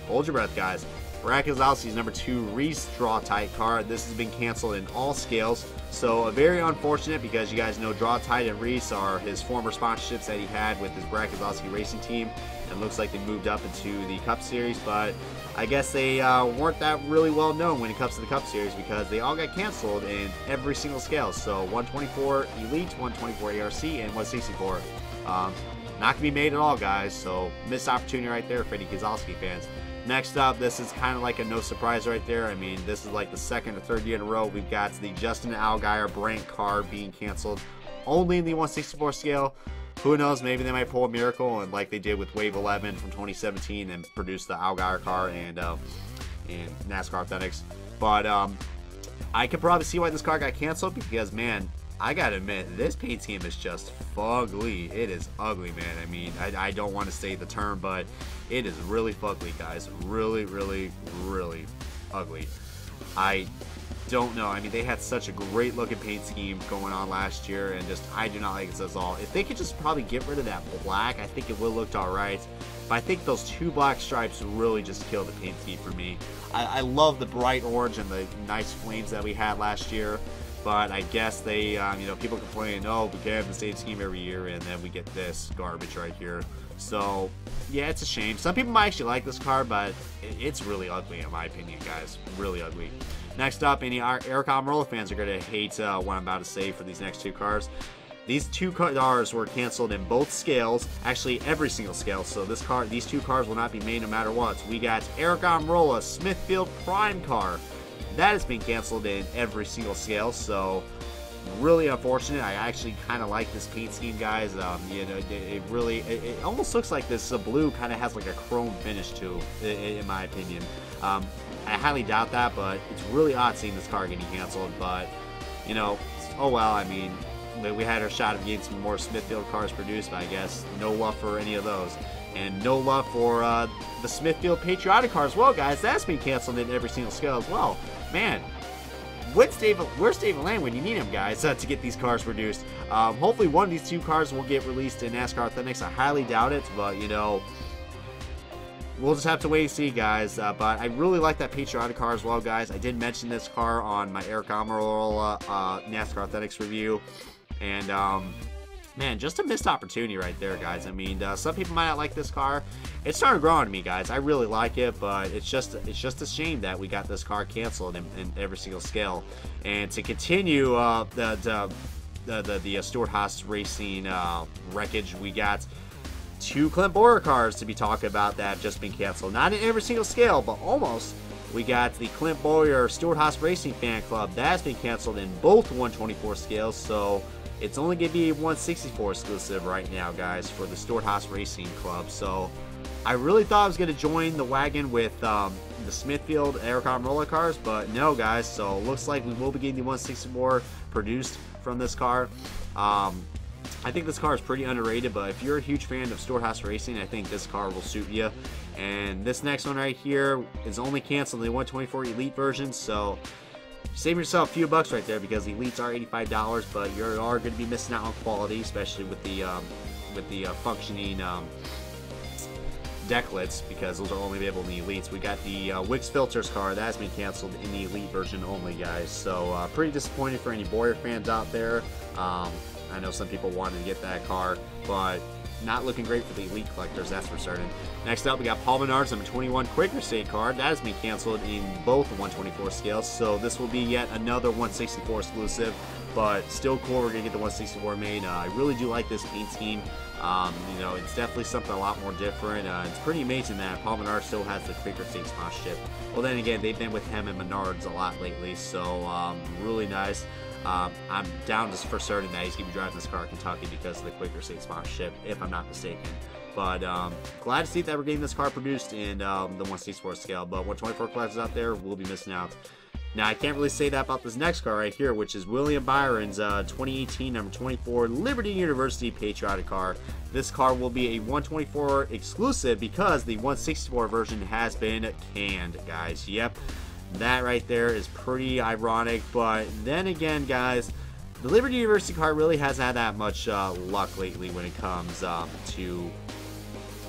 hold your breath, guys, Brad Keselowski's number 2 Reese Draw-Tite car. This has been canceled in all scales. So very unfortunate because you guys know Draw-Tite and Reese are his former sponsorships that he had with his Brad Keselowski racing team. And it looks like they moved up into the Cup Series, but I guess they weren't that really well known when it comes to the Cup Series because they all got canceled in every single scale. So 124 Elite, 124 ARC, and 164. Not going to be made at all, guys. So missed opportunity right there for any Keselowski fans. Next up, this is kind of like a no surprise right there. I mean, this is like the second or third year in a row we've got the Justin Allgaier Brent car being canceled only in the 164 scale. Who knows, maybe they might pull a miracle and like they did with Wave 11 from 2017 and produce the Allgaier car and NASCAR Authentics. But I could probably see why this car got canceled because, man, I gotta admit, this paint scheme is just fugly. It is ugly, man. I mean, I don't want to say the term, but it is really fugly, guys. Really, really, really ugly. I don't know. I mean, they had such a great looking paint scheme going on last year, and just I do not like it at all. If they could just probably get rid of that black, I think it would look alright. But I think those 2 black stripes really just kill the paint scheme for me. I love the bright orange and the nice flames that we had last year, but I guess they, you know, people complain, oh, we can have the same scheme every year, and then we get this garbage right here. So, yeah, it's a shame. Some people might actually like this car, but it's really ugly in my opinion, guys. Really ugly. Next up, any Aric Amirola fans are going to hate what I'm about to say for these next two cars. These two cars were canceled in both scales, actually every single scale. So these two cars will not be made no matter what. So we got Aric Amirola Smithfield Prime car. That has been canceled in every single scale. So really unfortunate. I actually kind of like this paint scheme, guys. You know, it almost looks like this blue kind of has like a chrome finish to it, in my opinion. I highly doubt that, but it's really odd seeing this car getting canceled. But you know, oh well. I mean, we had our shot of getting some more Smithfield cars produced, but I guess no love for any of those. And no love for the Smithfield Patriotic car as well, guys. That's been canceled in every single scale as well. Man, where's David Land when you need him, guys, to get these cars produced? Hopefully one of these two cars will get released in NASCAR Authentics. I highly doubt it, but, you know, we'll just have to wait and see, guys. But I really like that Patriotic car as well, guys. I did mention this car on my Aric Amirola NASCAR Authentics review. And, man, just a missed opportunity right there, guys. I mean, some people might not like this car. It's starting to grow on me, guys. I really like it, but it's just a shame that we got this car canceled in every single scale. And to continue the Stewart-Haas Racing wreckage, we got two Clint Bowyer cars to be talking about that have just been canceled. Not in every single scale, but almost. We got the Clint Bowyer Stewart-Haas Racing Fan Club. That's been canceled in both 124 scales, so it's only going to be a 164 exclusive right now, guys, for the Stewart-Haas Racing Club. So I really thought I was going to join the wagon with the Smithfield Aric Amirola cars, but no, guys. So it looks like we will be getting the 164 produced from this car. I think this car is pretty underrated, but if you're a huge fan of Stewart-Haas Racing, I think this car will suit you. And this next one right here is only canceled in the 124 Elite version, so save yourself a few bucks right there, because the Elites are $85, but you are going to be missing out on quality, especially with the functioning decklets, because those are only available in the Elites. We got the Wix Filters car. That has been canceled in the Elite version only, guys. So pretty disappointed for any Bowyer fans out there. I know some people wanted to get that car, but not looking great for the Elite collectors, that's for certain. Next up, we got Paul Menards number 21 Quaker State card. That has been canceled in both 124 scales, so this will be yet another 164 exclusive, but still cool. We're going to get the 164 made. I really do like this paint scheme. You know, it's definitely something a lot more different. It's pretty amazing that Paul Menards still has the Quaker State sponsorship. Well, then again, they've been with him and Menards a lot lately, so really nice. I'm down just for certain that he's going to be driving this car in Kentucky because of the Quaker State sponsorship, if I'm not mistaken. But glad to see that we're getting this car produced in the 164 scale. But 124 collectors out there will be missing out. Now, I can't really say that about this next car right here, which is William Byron's 2018 number 24 Liberty University Patriotic car. This car will be a 124 exclusive because the 164 version has been canned, guys. Yep. That right there is pretty ironic, but then again, guys, the Liberty University car really hasn't had that much luck lately when it comes to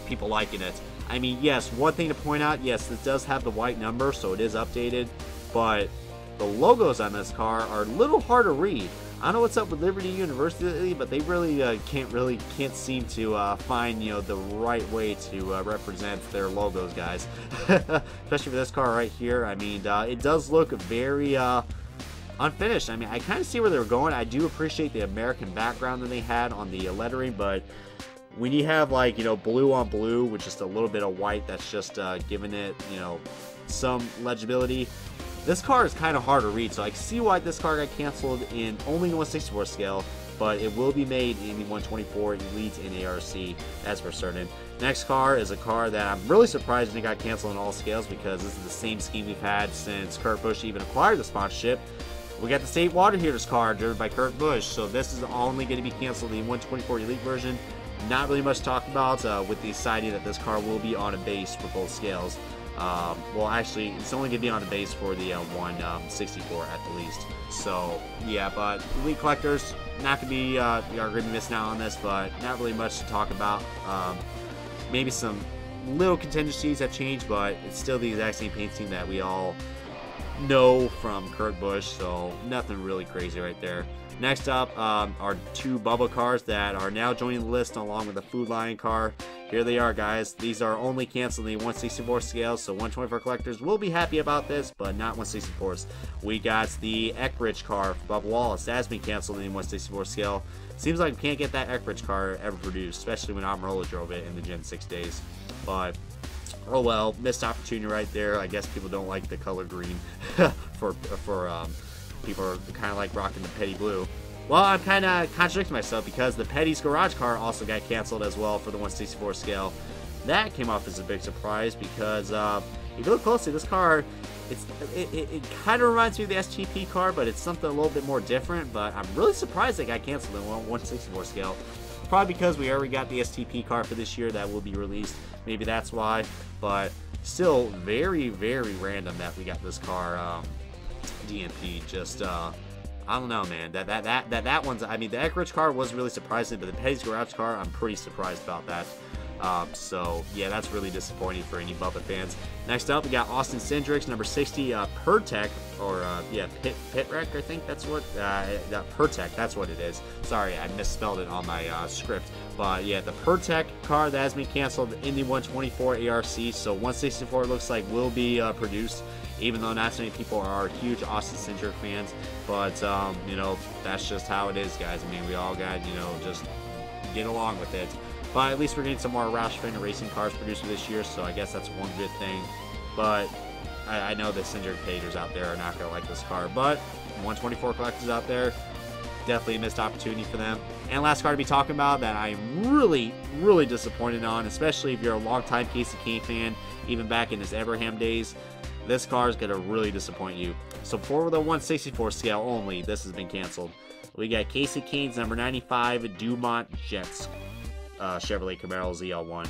people liking it. I mean, yes, one thing to point out, yes, it does have the white number, so it is updated, but the logos on this car are a little hard to read. I don't know what's up with Liberty University, but they really can't seem to find, you know, the right way to represent their logos, guys. Especially for this car right here. I mean, it does look very unfinished. I mean, I kind of see where they were going. I do appreciate the American background that they had on the lettering, but when you have, like, you know, blue on blue with just a little bit of white, that's just giving it, you know, some legibility. This car is kind of hard to read, so I can see why this car got canceled in only the 164 scale, but it will be made in the 124 Elite and ARC, that's for certain. Next car is a car that I'm really surprised it got canceled in all scales, because this is the same scheme we've had since Kurt Busch even acquired the sponsorship. We got the State Water Heaters car driven by Kurt Busch, so this is only going to be canceled in the 124 Elite version. Not really much to talk about, with the deciding that this car will be on a base for both scales. Well, actually, it's only going to be on the base for the 164 at the least. So, yeah, but Elite collectors, not going to be, are going to be missing out on this, but not really much to talk about. Maybe some little contingencies have changed, but it's still the exact same paint scheme that we all know from Kurt Busch, so nothing really crazy right there. Next up are two Bubba cars that are now joining the list along with the Food Lion car. here they are, guys. These are only canceled in the 164 scale, so 124 collectors will be happy about this, but not 164s. We got the Erik car for Bubba Wallace. That has been canceled in the 164 scale. Seems like we can't get that Erik car ever produced, especially when Amirola drove it in the Gen 6 days. But oh well, missed opportunity right there. I guess people don't like the color green for people are kind of like rocking the petty blue. Well, I'm kind of contradicting myself because the Petty's garage car also got canceled as well for the 164 scale. That came off as a big surprise because if you look closely, this car, it kind of reminds me of the STP car, but it's something a little bit more different. But I'm really surprised it got canceled in 164 scale. Probably because we already got the STP car for this year that will be released. Maybe that's why. But still very, very random that we got this car DNP. Just I don't know, man. That one's. I mean, the Erik car was really surprising, but the Petty's garage car, I'm pretty surprised about that. So yeah, that's really disappointing for any Bubba fans. Next up, we got Austin Cindric's number 60 Pertec, or yeah, Pitrek, I think that's what Pertec. That's what it is. Sorry, I misspelled it on my script. But yeah, the Pertec car that has been canceled in the 124 ARC. So 164 looks like will be produced, even though not so many people are huge Austin Cindric fans. But you know, that's just how it is, guys. I mean, we all got, you know, just get along with it. But at least we're getting some more Roush Fender racing cars produced this year, so I guess that's one good thing. But I know the Cindric haters out there are not going to like this car. But 124 collectors out there, definitely a missed opportunity for them. And last car to be talking about that I am really, really disappointed on, especially if you're a longtime Kasey Kahne fan, even back in his Abraham days, this car is going to really disappoint you. So for the 164 scale only, this has been canceled. We got Kasey Kahne's number 95 Dumont Jets. Chevrolet Camaro ZL1.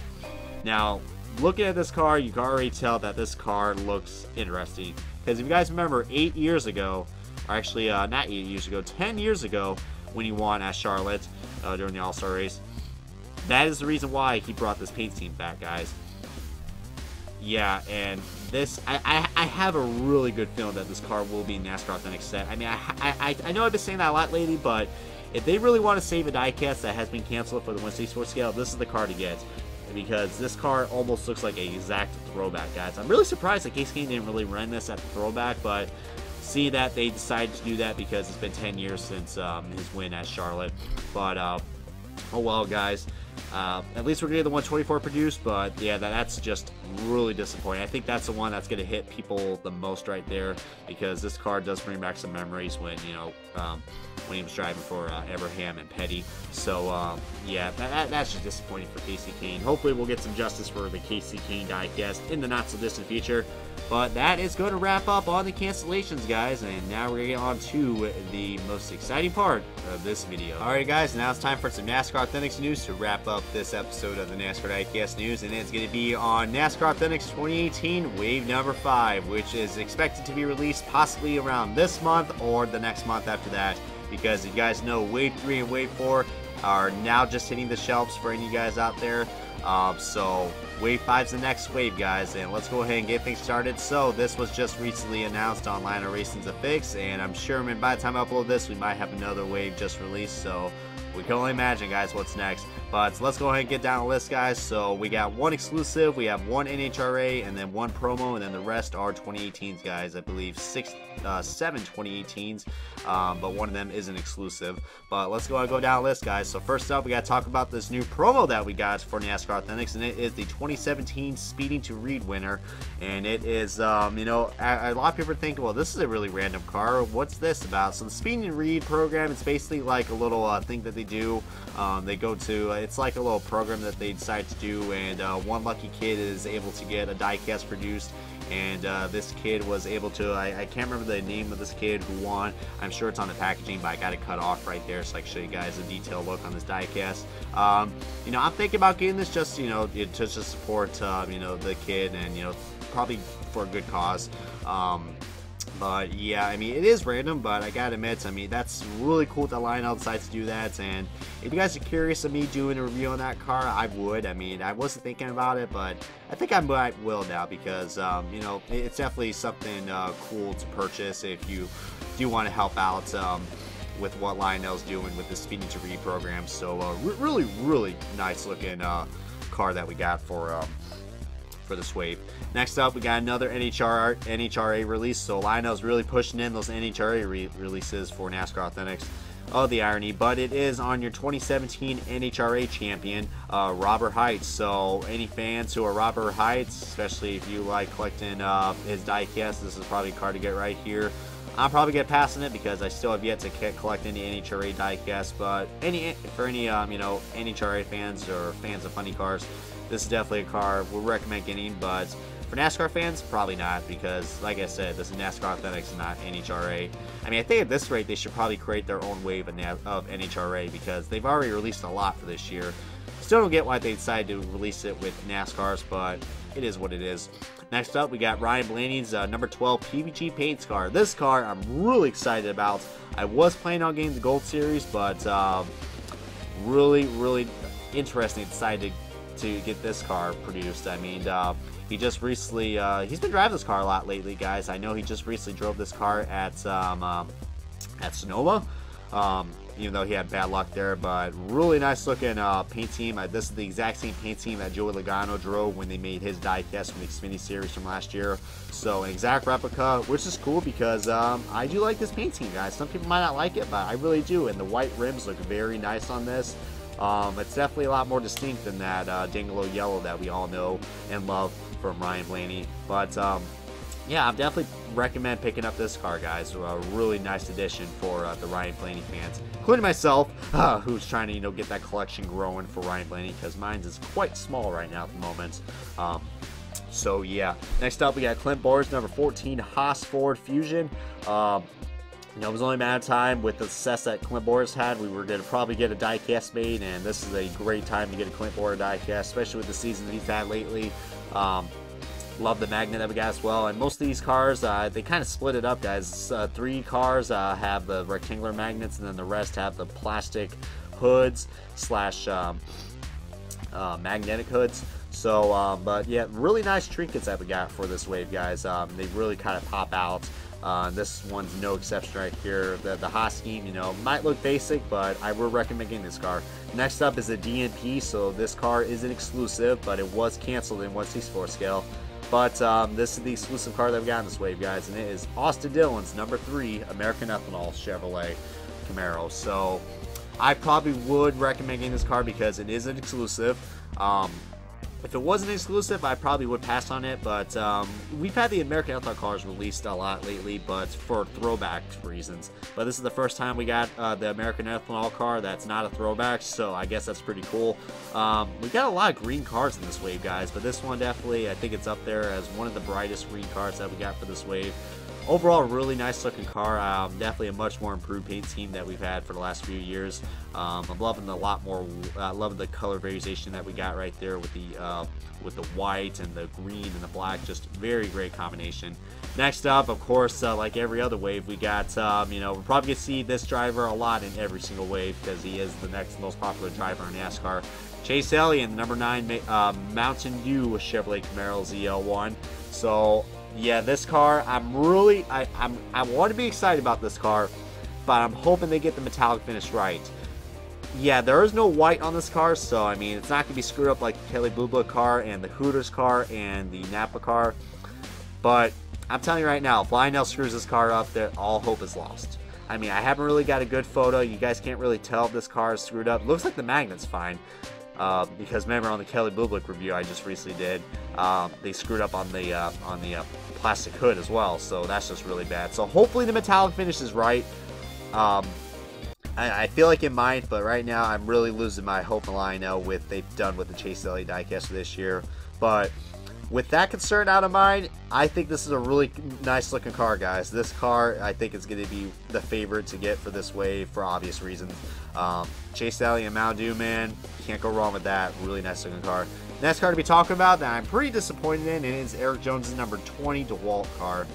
Now, looking at this car, you can already tell that this car looks interesting. Because if you guys remember, 8 years ago, or actually not 8 years ago, 10 years ago, when he won at Charlotte during the All-Star race, that is the reason why he brought this paint scheme back, guys. Yeah, and this, I have a really good feeling that this car will be NASCAR Authentic set. I mean, I know I've been saying that a lot lately, but if they really want to save a diecast that has been canceled for the 164 scale, this is the car to get. Because this car almost looks like an exact throwback, guys. I'm really surprised that Kasey Kahne didn't really run this at the throwback, but see that they decided to do that because it's been 10 years since his win at Charlotte. But, oh well, guys. At least we're getting the 124 produced, but yeah, that's just really disappointing. I think that's the one that's going to hit people the most right there, because this car does bring back some memories when, you know, when he was driving for Abraham and Petty. So yeah, that's just disappointing for Kasey Kahne. Hopefully we'll get some justice for the Kasey Kahne diecast in the not so distant future. But that is going to wrap up on the cancellations, guys, and now we're going to get on to the most exciting part of this video. Alright, guys, now it's time for some NASCAR Authentics news to wrap up this episode of the NASCAR Diecast News, and it's going to be on NASCAR Authentics 2018 Wave number 5, which is expected to be released possibly around this month or the next month after that, because you guys know Wave 3 and Wave 4 are now just hitting the shelves for any of you guys out there. So Wave 5's the next wave, guys, and let's go ahead and get things started. So this was just recently announced on Lionel Racing's A Fix, and I'm sure, man, by the time I upload this, we might have another wave just released, so we can only imagine, guys, what's next. But let's go ahead and get down the list, guys. So we got one exclusive, we have one NHRA, and then one promo, and then the rest are 2018s, guys. I believe 7 2018s, but one of them is an exclusive. But let's go ahead and go down the list, guys. So first up, we got to talk about this new promo that we got for NASCAR Authentics, and it is the 2017 Speeding to Reed winner. And it is, you know, a lot of people think, well, this is a really random car. What's this about? So the Speeding to Reed program, it's basically like a little thing that they do. They go to, it's like a little program that they decide to do, and one lucky kid is able to get a diecast produced. And this kid was able to, I can't remember the name of this kid who won. I'm sure it's on the packaging, but I got it cut off right there so I can show you guys a detailed look on this diecast. You know, I'm thinking about getting this just, you know, to just support, you know, the kid, and, you know, probably for a good cause. But yeah, I mean, it is random, but I gotta admit, I mean, that's really cool that Lionel decides to do that. And if you guys are curious of me doing a review on that car, I would. I mean, I wasn't thinking about it, but I think I will now, because you know, it's definitely something cool to purchase if you do want to help out with what Lionel's doing with the Speeding to Reed program. So really nice looking car that we got for this wave. Next up, we got another NHRA release. So Lionel's really pushing in those NHRA releases for NASCAR Authentics. Oh, the irony, but it is on your 2017 NHRA champion, Robert Heights. So any fans who are Robert Heights, especially if you like collecting his diecast, this is probably a card to get right here. I'll probably get passing it because I still have yet to collect any NHRA diecast, but for any you know, NHRA fans or fans of funny cars, this is definitely a car we'll recommend getting. But for NASCAR fans, probably not, because like I said, this is NASCAR Authentics, not NHRA. I mean, I think at this rate they should probably create their own wave of NHRA, because they've already released a lot for this year. Still don't get why they decided to release it with NASCARs, but it is what it is. Next up, we got Ryan Blaney's number 12 PVG Paints car. This car I'm really excited about. I was planning on getting the Gold Series, but really interesting. Decided to get this car produced. I mean, he just recently, he's been driving this car a lot lately, guys. I know he just recently drove this car at Sonoma, even though he had bad luck there. But really nice looking paint team. This is the exact same paint team that Joey Logano drove when they made his diecast from the Xfinity Series from last year. So an exact replica, which is cool because I do like this paint team, guys. Some people might not like it, but I really do. And the white rims look very nice on this. It's definitely a lot more distinct than that Dangalo yellow that we all know and love from Ryan Blaney. But yeah, I definitely recommend picking up this car, guys. A really nice addition for the Ryan Blaney fans, including myself, who's trying to, you know, get that collection growing for Ryan Blaney, because mine is quite small right now at the moment. So yeah, next up we got Clint Bowyer's number 14 Haas Ford Fusion. You know, it was only a matter of time with the success that Clint Bowyer's had. We were going to probably get a diecast made, and this is a great time to get a Clint Bowyer diecast, especially with the season that he's had lately. Love the magnet that we got as well. And most of these cars, they kind of split it up, guys. 3 cars have the rectangular magnets, and then the rest have the plastic hoods slash magnetic hoods. So, but yeah, really nice trinkets that we got for this wave, guys. They really kind of pop out. This one's no exception right here. The Haas scheme, you know, might look basic, but I would recommend getting this car. Next up is a DNP, so this car isn't exclusive, but it was canceled in 1/6 Sports Scale. But this is the exclusive car that we got in this wave, guys, and it is Austin Dillon's number 3 American Ethanol Chevrolet Camaro. So I probably would recommend getting this car because it is an exclusive. If it wasn't exclusive, I probably would pass on it, but we've had the American Ethanol cars released a lot lately, but for throwback reasons. But this is the first time we got the American Ethanol car that's not a throwback, so I guess that's pretty cool. We've got a lot of green cars in this wave, guys, but this one definitely, I think it's up there as one of the brightest green cars that we got for this wave. Overall, really nice looking car. Definitely a much more improved paint team that we've had for the last few years. I'm loving a lot more. Loving the color variation that we got right there with the white and the green and the black. Just very great combination. Next up, of course, like every other wave, we got you know, we're probably gonna see this driver a lot in every single wave because he is the next most popular driver in NASCAR. Chase Elliott, the number 9 Mountain Dew Chevrolet Camaro ZL1. So yeah, this car, I want to be excited about this car, but I'm hoping they get the metallic finish right. Yeah, there is no white on this car, so I mean, it's not going to be screwed up like the Kelly Blue Book car and the Hooters car and the Napa car. But I'm telling you right now, if Lionel screws this car up, all hope is lost. I mean, I haven't really got a good photo. You guys can't really tell if this car is screwed up. It looks like the magnet's fine. Because remember on the Kelly Blue Book review I just recently did, they screwed up on the plastic hood as well, so that's just really bad. So hopefully the metallic finish is right. I feel like it might, but right now I'm really losing my hope and Lionel with they've done with the Chase Elliott diecast for this year. But with that concern out of mind, I think this is a really nice looking car, guys. This car, I think, is going to be the favorite to get for this wave for obvious reasons. Chase Elliott and Mountain Dew, man, can't go wrong with that. Really nice looking car. Next car to be talking about that I'm pretty disappointed in, and it's Erik Jones' number 20 DeWalt car.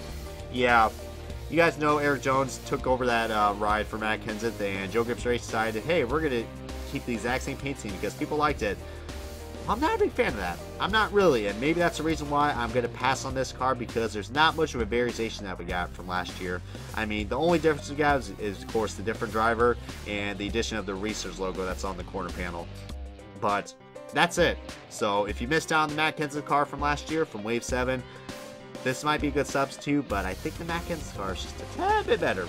Yeah, you guys know Erik Jones took over that ride for Matt Kenseth, and Joe Gibbs Race decided, hey, we're going to keep the exact same paint scheme because people liked it. I'm not a big fan of that. I'm not really, and maybe that's the reason why I'm going to pass on this car because there's not much of a variation that we got from last year. I mean, the only difference we got is of course, the different driver and the addition of the Racers logo that's on the corner panel. But that's it. So if you missed out on the Matt Kenseth car from last year, from Wave 7, this might be a good substitute, but I think the Matt Kenseth car is just a tad bit better,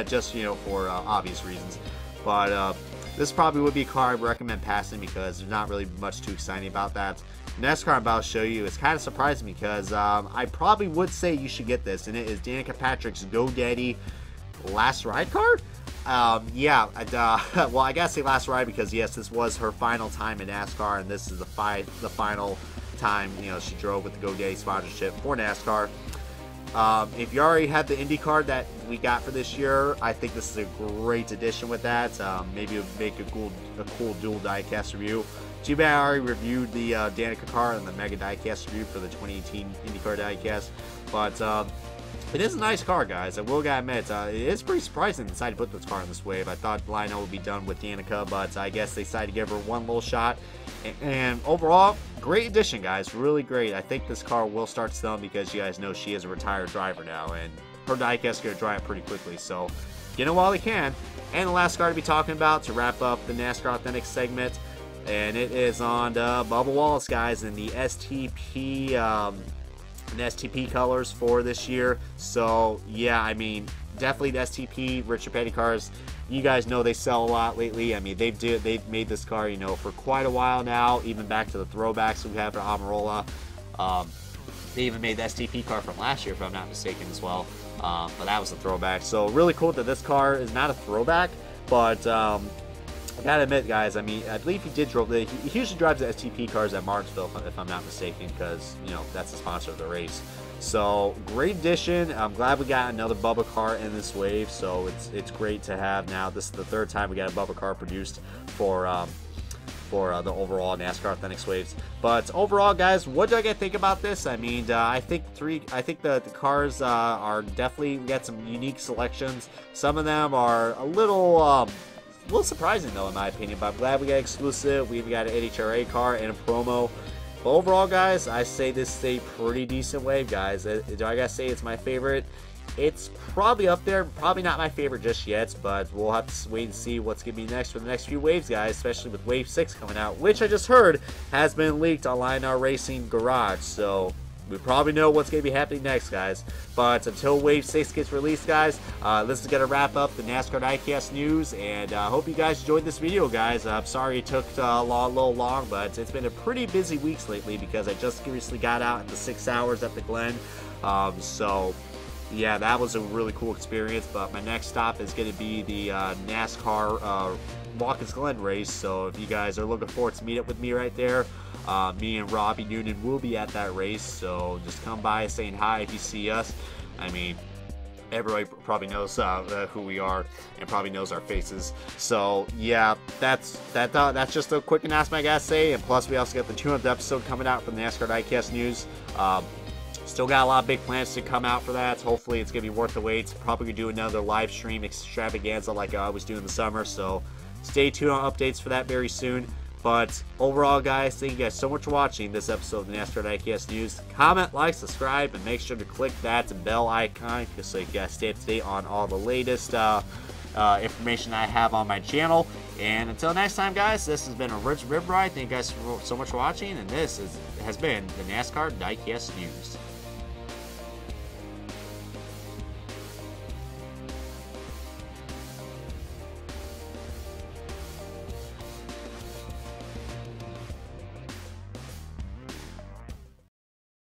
just, you know, for obvious reasons. But this probably would be a car I would recommend passing because there's not really much too exciting about that. Next car I'm about to show you is kind of surprising because I probably would say you should get this, and it is Danica Patrick's GoDaddy Last Ride card. Yeah, well, I gotta say Last Ride because, yes, this was her final time in NASCAR, and this is the final time, you know, she drove with the GoDaddy sponsorship for NASCAR. If you already have the Indy card that we got for this year, I think this is a great addition with that. Maybe it would make a cool dual diecast review. Too bad I already reviewed the Danica car and the Mega Diecast review for the 2018 IndyCar Diecast, but it is a nice car, guys. I will gotta admit, it is pretty surprising they decided to put this car in this wave. I thought Lionel would be done with Danica, but I guess they decided to give her one little shot. And overall, great addition, guys. Really great. I think this car will start selling because you guys know she is a retired driver now, and her diecast is going to dry up pretty quickly. So get it while they can. And the last car to be talking about to wrap up the NASCAR Authentic segment, and it is on Bubba Wallace, guys, in the STP colors for this year. So yeah, I mean, definitely the STP Richard Petty cars. You guys know they sell a lot lately. I mean, they've made this car, you know, for quite a while now, even back to the throwbacks we have for Amirola. They even made the STP car from last year, if I'm not mistaken, as well. But that was a throwback. So really cool that this car is not a throwback, but I gotta admit, guys, I mean, I believe he usually drives the STP cars at Martinsville, if I'm not mistaken, because, you know, that's the sponsor of the race. So great addition. I'm glad we got another Bubba car in this wave. So it's great to have now. This is the third time we got a Bubba car produced for the overall NASCAR Authentics waves. But overall, guys, what do I get to think about this? I mean, I think the cars are definitely, we got some unique selections. Some of them are a little surprising though, in my opinion. But I'm glad we got exclusive. We even got an NHRA car and a promo. But overall, guys, I say this is a pretty decent wave, guys. Do I gotta say it's my favorite? It's probably up there. Probably not my favorite just yet, but we'll have to wait and see what's going to be next for the next few waves, guys, especially with Wave 6 coming out, which I just heard has been leaked on Line Racing Garage. So we probably know what's going to be happening next, guys. But until Wave 6 gets released, guys, this is going to wrap up the NASCAR Diecast news, and I hope you guys enjoyed this video, guys. I'm sorry it took a little long, but it's been a pretty busy weeks lately because I just recently got out at the 6 hours at the Glen. So yeah, that was a really cool experience, but my next stop is going to be the NASCAR Watkins Glen race, so if you guys are looking forward to meet up with me right there, me and Robbie Noonan will be at that race, so just come by saying hi if you see us. I mean, everybody probably knows who we are and probably knows our faces. So yeah, that's just a quick announcement I gotta say, and plus we also got the 200th episode coming out from the NASCAR Diecast news. Still got a lot of big plans to come out for that. Hopefully it's going to be worth the wait. Probably going to do another live stream extravaganza like I always do in the summer. So stay tuned on updates for that very soon. But overall, guys, thank you guys so much for watching this episode of the NASCAR Diecast News. Comment, like, subscribe, and make sure to click that bell icon so you guys stay up to date on all the latest information I have on my channel. And until next time, guys, this has been a Rich Rib Ride. Thank you guys so much for watching, and this has been the NASCAR Diecast News.